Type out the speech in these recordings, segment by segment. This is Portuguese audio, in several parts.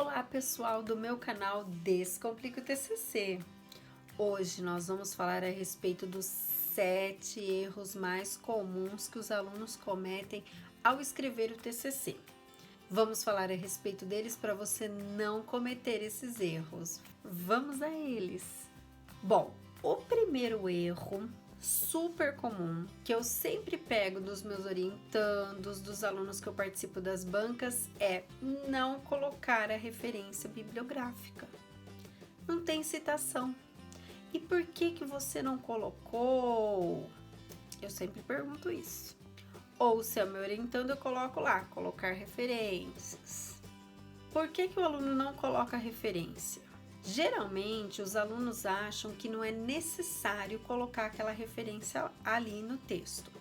Olá pessoal do meu canal Descomplica o TCC. Hoje nós vamos falar a respeito dos 7 erros mais comuns que os alunos cometem ao escrever o TCC. Vamos falar a respeito deles para você não cometer esses erros. Vamos a eles! Bom, o primeiro erro super comum, que eu sempre pego dos meus orientandos, dos alunos que eu participo das bancas, é não colocar a referência bibliográfica. Não tem citação. E por que você não colocou? Eu sempre pergunto isso. Ou se é meu orientando, eu coloco lá, colocar referências. Por que o aluno não coloca a referência? Geralmente, os alunos acham que não é necessário colocar aquela referência ali no texto.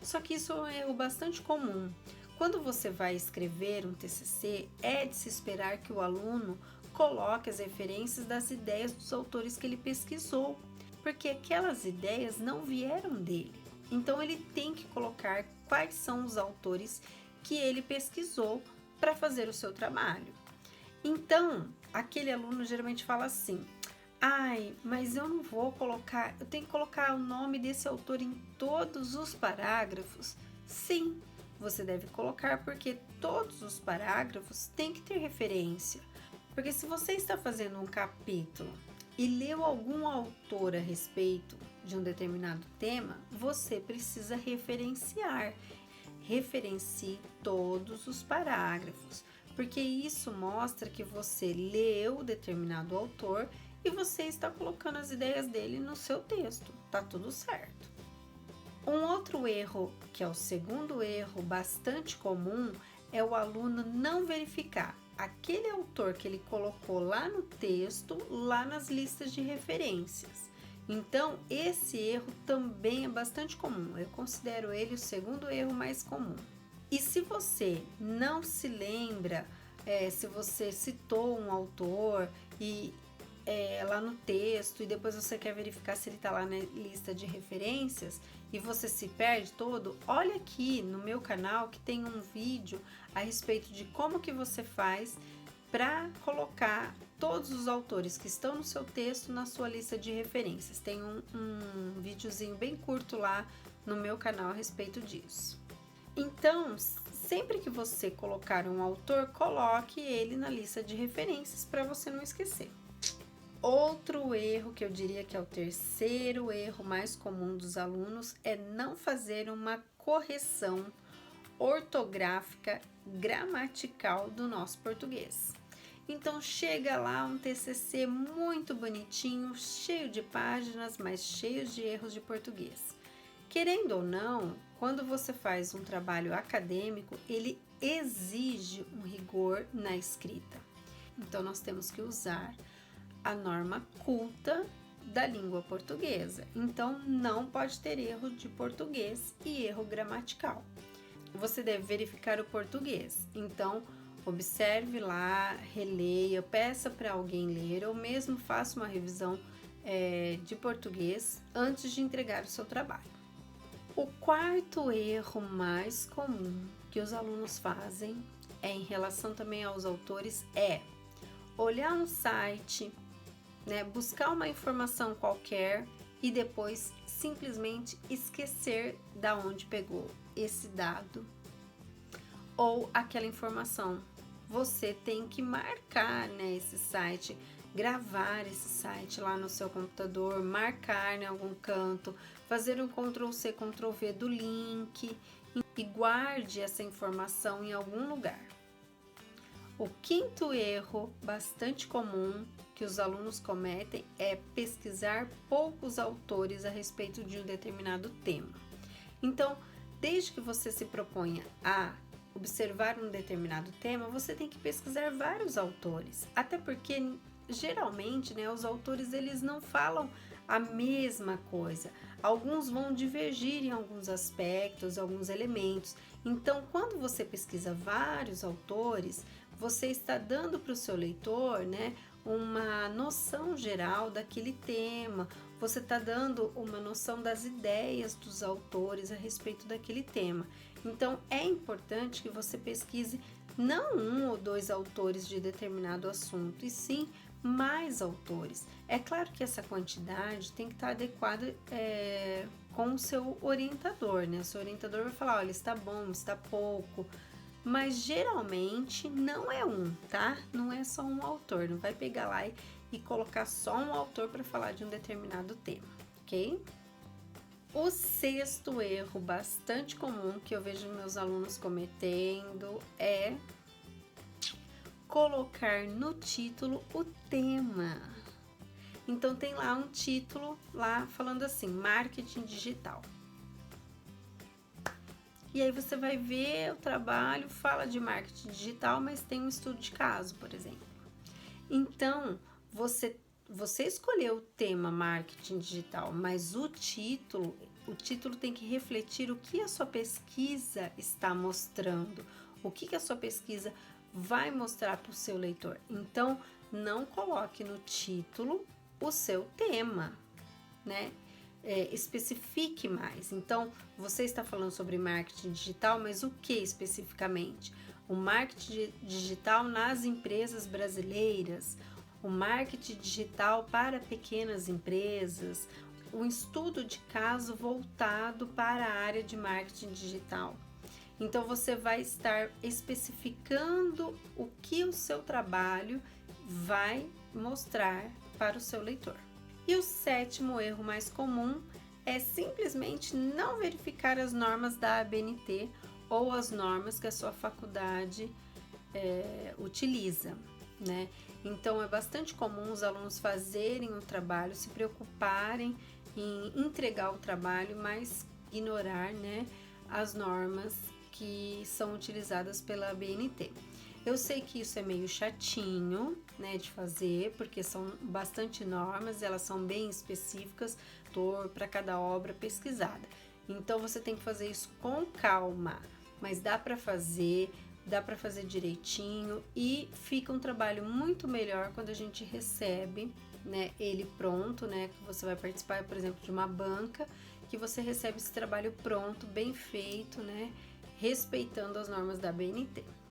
Só que isso é o bastante comum. Quando você vai escrever um TCC, é de se esperar que o aluno coloque as referências das ideias dos autores que ele pesquisou, porque aquelas ideias não vieram dele. Então, ele tem que colocar quais são os autores que ele pesquisou para fazer o seu trabalho. Então, aquele aluno geralmente fala assim: ai, mas eu não vou colocar, eu tenho que colocar o nome desse autor em todos os parágrafos? Sim, você deve colocar, porque todos os parágrafos têm que ter referência. Porque se você está fazendo um capítulo e leu algum autor a respeito de um determinado tema, você precisa referenciar. Referencie todos os parágrafos, porque isso mostra que você leu determinado autor e você está colocando as ideias dele no seu texto, tá tudo certo. Um outro erro, que é o segundo erro bastante comum, é o aluno não verificar aquele autor que ele colocou lá no texto, lá nas listas de referências. Então, esse erro também é bastante comum, eu considero ele o segundo erro mais comum. E se você não se lembra, se você citou um autor e lá no texto e depois você quer verificar se ele está lá na lista de referências e você se perde todo, olha aqui no meu canal que tem um vídeo a respeito de como que você faz para colocar todos os autores que estão no seu texto na sua lista de referências. Tem um videozinho bem curto lá no meu canal a respeito disso. Então, sempre que você colocar um autor, coloque ele na lista de referências para você não esquecer. Outro erro que eu diria que é o terceiro erro mais comum dos alunos é não fazer uma correção ortográfica gramatical do nosso português. Então chega lá um TCC muito bonitinho, cheio de páginas, mas cheio de erros de português. Querendo ou não, quando você faz um trabalho acadêmico, ele exige um rigor na escrita. Então nós temos que usar a norma culta da língua portuguesa. Então não pode ter erro de português e erro gramatical. Você deve verificar o português. Então observe lá, releia, peça para alguém ler ou mesmo faça uma revisão de português antes de entregar o seu trabalho. O quarto erro mais comum que os alunos fazem em relação também aos autores é olhar um site, buscar uma informação qualquer e depois simplesmente esquecer da onde pegou esse dado ou aquela informação. Você tem que marcar esse site, gravar esse site lá no seu computador, marcar em algum canto, fazer um Ctrl+C, Ctrl+V do link e guarde essa informação em algum lugar. O quinto erro bastante comum que os alunos cometem é pesquisar poucos autores a respeito de um determinado tema. Então, desde que você se proponha a observar um determinado tema, você tem que pesquisar vários autores, até porque geralmente os autores eles não falam a mesma coisa, alguns vão divergir em alguns aspectos, alguns elementos. Então, quando você pesquisa vários autores, você está dando para o seu leitor uma noção geral daquele tema, você está dando uma noção das ideias dos autores a respeito daquele tema. Então, é importante que você pesquise não um ou dois autores de determinado assunto, e sim mais autores. É claro que essa quantidade tem que estar adequada com o seu orientador, né? O seu orientador vai falar, olha, está bom, está pouco, mas geralmente não é um, tá? Não é só um autor, não vai pegar lá e colocar só um autor para falar de um determinado tema, ok? O sexto erro bastante comum que eu vejo meus alunos cometendo é colocar no título o tema. Então tem lá um título lá falando assim, marketing digital. E aí você vai ver o trabalho, fala de marketing digital, mas tem um estudo de caso, por exemplo. Então, você escolheu o tema marketing digital, mas o título tem que refletir o que a sua pesquisa está mostrando, o que a sua pesquisa vai mostrar para o seu leitor. Então, não coloque no título o seu tema, né? Especifique mais. Então, você está falando sobre marketing digital, mas o que especificamente? O marketing digital nas empresas brasileiras, o marketing digital para pequenas empresas, um estudo de caso voltado para a área de marketing digital. Então, você vai estar especificando o que o seu trabalho vai mostrar para o seu leitor. E o sétimo erro mais comum é simplesmente não verificar as normas da ABNT ou as normas que a sua faculdade utiliza, né? Então, é bastante comum os alunos fazerem o trabalho, se preocuparem em entregar o trabalho, mas ignorar, né, as normas que são utilizadas pela ABNT. Eu sei que isso é meio chatinho, né, de fazer, porque são bastante normas, elas são bem específicas para cada obra pesquisada. Então, você tem que fazer isso com calma, mas dá para fazer direitinho e fica um trabalho muito melhor quando a gente recebe, né, ele pronto, né, que você vai participar, por exemplo, de uma banca, que você recebe esse trabalho pronto, bem feito, né, respeitando as normas da ABNT.